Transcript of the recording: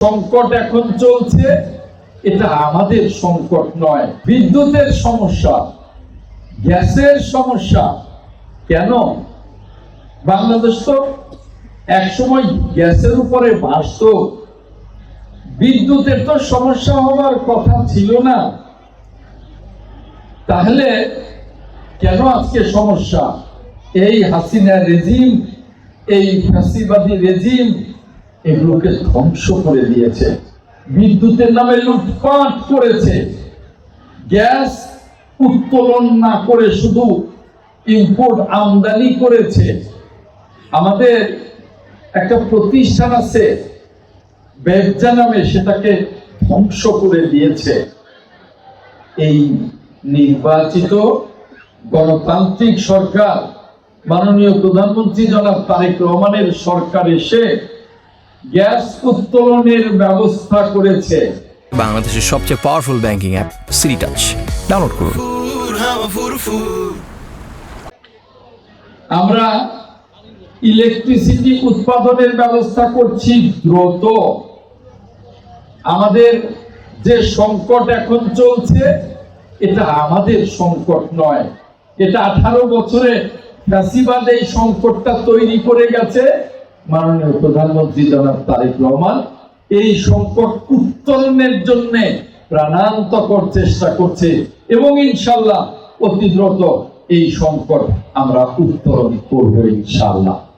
সংকট এখন চলছে, এটা আমাদের সংকট নয়। বিদ্যুতের সমস্যা, গ্যাসের সমস্যা, কেন? বাংলাদেশ তো একসময় গ্যাসের উপরে ভাসত, বিদ্যুতের তো সমস্যা হওয়ার কথা ছিল না। তাহলে কেন আজকে সমস্যা? এই হাসিনা রেজিম, এই ফ্যাসিবাদী রেজিম এগুলোকে ধ্বংস করে দিয়েছে, বিদ্যুতের নামে লুটপাট করেছে, গ্যাস উত্তোলন না করে শুধু ইম্পোর্ট আমদানি করেছে। আমাদের একটা প্রতিষ্ঠান আছে ব্যবসা নামে, সেটাকে ধ্বংস করে দিয়েছে। এই নির্বাচিত গণতান্ত্রিক সরকার, মাননীয় প্রধানমন্ত্রী জনাব তারেক রহমানের সরকার এসে গ্যাস উত্তোলনের ব্যবস্থা করেছে। বাংলাদেশের সবচেয়ে powerful banking app city touch download করুন। আমরা ইলেকট্রিসিটি উৎপাদনের ব্যবস্থা করছি দ্রুত। আমাদের যে সংকট এখন চলছে, এটা আমাদের সংকট নয়, এটা 18 বছরে ফ্যাসিবাদ এই সংকটটা তৈরি করে গেছে। মাননীয় প্রধানমন্ত্রী জনাব তারেক রহমান এই সংকট উত্তরণের জন্য প্রাণান্তকর চেষ্টা করছে এবং ইনশাআল্লাহ অতি দ্রুত এই সংকট আমরা উত্তরণ করব ইনশাআল্লাহ।